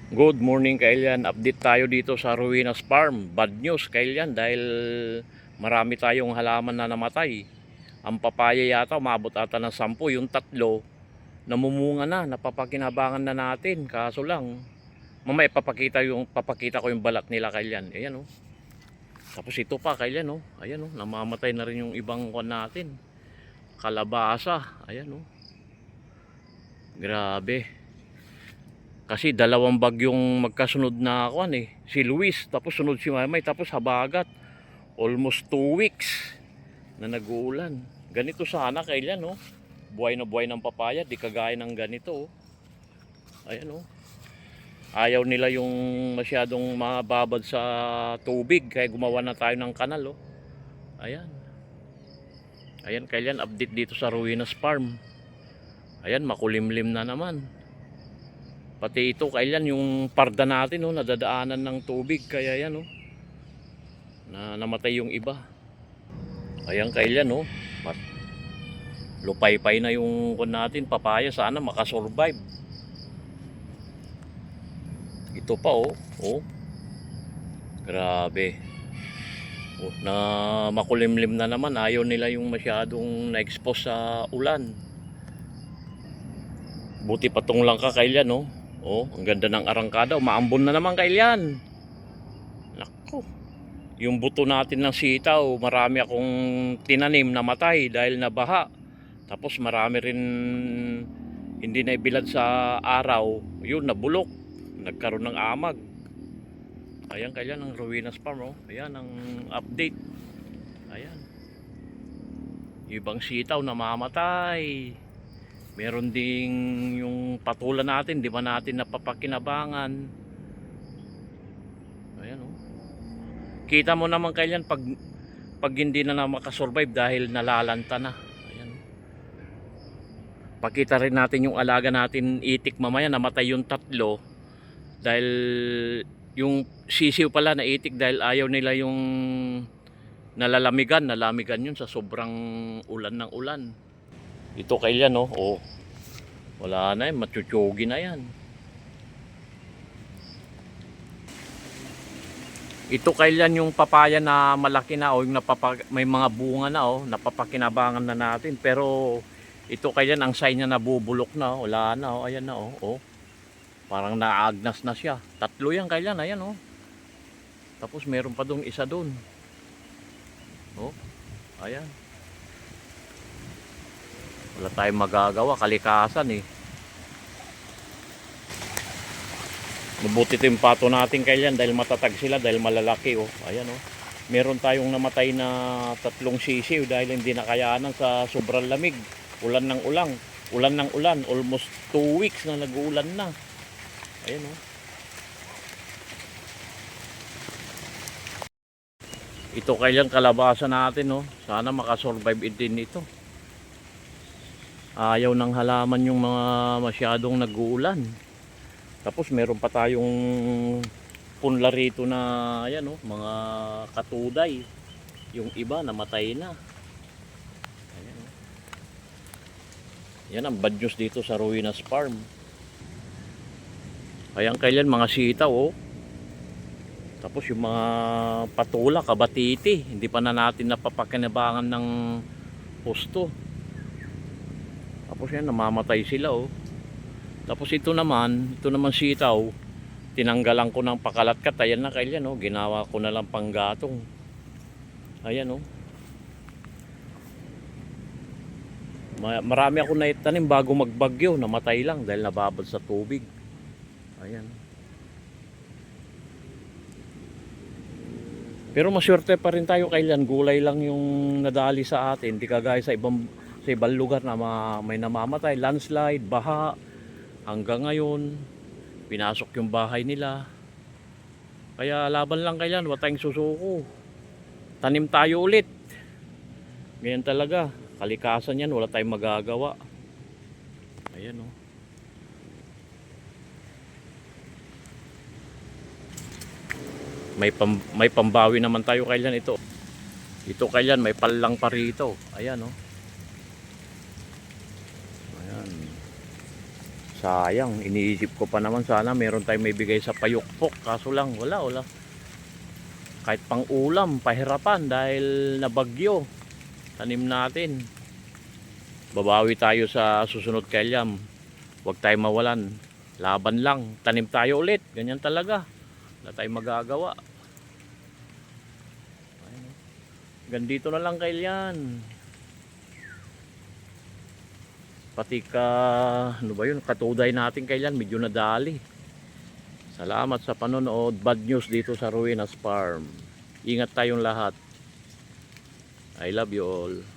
Good morning Kailian. Update tayo dito sa Ruinas Farm. Bad news Kailian dahil marami tayong halaman na namatay. Ang papaya yata umabot ata ng 10, yung tatlo namumunga na, napapakinabangan na natin. Kaso lang, mamaya papakita ko yung balat nila Kailian. Ayan oh. Tapos ito pa Kailian oh. Ayan oh, namamatay na rin yung ibang kon natin. Kalabasa. Ayan oh. Grabe. Kasi dalawang bagyong magkasunod na ako si Luis, tapos sunod si Mamay, tapos habagat. Almost 2 weeks na nag-uulan. Ganito sana kailan no? Buhay na buhay ng papaya, di kagaya ng ganito oh. Ayan oh. Ayaw nila yung masyadong mababad sa tubig, kaya gumawa na tayo ng kanal oh. Ayan. Ayan kailan update dito sa Ruinas Farm. Ayan, makulimlim na naman. Pati ito kailan yung parda natin oh, nadadaanan ng tubig kaya yan oh. Namatay yung iba. Ayan kailan oh. Lupay-pay na yung kon natin papaya, sana makasurvive. Ito pa oh. Oh. Grabe. Oh, na makulimlim na naman, ayaw nila yung masyadong na-expose sa ulan. Buti patong lang ka kailan oh. Oh, ang ganda ng arangkada. Umaambon na naman kailan. Nako. Yung buto natin ng sitaw, marami akong tinanim na matay dahil nabaha. Tapos marami rin hindi na ibilad sa araw. Yun, nabulok. Nagkaroon ng amag. Ayan kailan ang Ruinas Farm oh. Ayan ang update. Ayan. Ibang sitaw namamatay. Meron ding yung patulan natin, di ba natin napapakinabangan. Ayan oh. Kita mo naman kailan pag hindi na makasurvive dahil nalalanta na. Ayan oh. Pakita rin natin yung alaga natin itik mamaya, namatay yung tatlo dahil yung sisiw pala na itik dahil ayaw nila yung nalamigan yun sa sobrang ulan ng ulan. Ito kailan no? Oh. Wala na yan, matutsugi na yan. Ito kailan yung papaya na malaki na o yung may mga bunga na oh, napapakinabangan na natin. Pero ito kailan ang sign niya nabubulok na, oh. Wala na oh, ayan na oh. Oh. Parang naagnas na siya. Tatlo yan kailan, ayan oh. Tapos meron pa dong isa doon. Oh. Ayan. Wala tayong magagawa, kalikasan eh. Mabuti ito yung pato natin kailan dahil matatag sila, dahil malalaki oh. Ayan oh. Meron tayong namatay na 3 sisiw dahil hindi nakayanan sa sobrang lamig. Ulan ng ulan, almost 2 weeks na nag-uulan na. Ayan oh. Ito kailan kalabasa natin oh. Sana makasurvive din ito. Ayaw ng halaman yung mga masyadong nag-uulan. Tapos meron pa tayong punla rito na ayan oh, mga katuday. Yung iba namatay na. Ayan oh. Yan ang bad news dito sa Ruinas Farm. Ayan kailan mga sitaw oh. Tapos yung mga patula, kabatiti, hindi pa na natin napapakinabangan ng husto. Tapos yan, namamatay sila oh. Tapos ito naman sitaw, tinanggalan ko ng pakalatkat. Ayan na kailan oh, ginawa ko na lang panggatong. Ayan oh. Marami ako naitanim bago magbagyo, namatay lang dahil nababad sa tubig. Ayan. Pero maswerte pa rin tayo kailan, gulay lang yung nadali sa atin, di kagaya sa ibang lugar na may namamatay, landslide, baha. Hanggang ngayon pinasok yung bahay nila. Kaya laban lang kailan, wala tayong susuko. Tanim tayo ulit. Ganyan talaga, kalikasan yan, wala tayong magagawa. Ayan oh. May pambawi naman tayo kailan ito. Ito kailan may palang pa rito. Ayan oh. Ayan. Sayang, iniisip ko pa naman sana meron tayong may bigay sa payukpok. Kaso lang, wala. Kahit pang ulam, pahirapan dahil nabagyo. Tanim natin. Babawi tayo sa susunod kailyam. Huwag tayo mawalan. Laban lang. Tanim tayo ulit. Ganyan talaga. Wala tayong magagawa. Gandito na lang kailan. Pati ano ba yun, katuday natin kailan, medyo nadali. Salamat sa panonood. Bad news dito sa Ruinas Farm. Ingat tayong lahat. I love you all.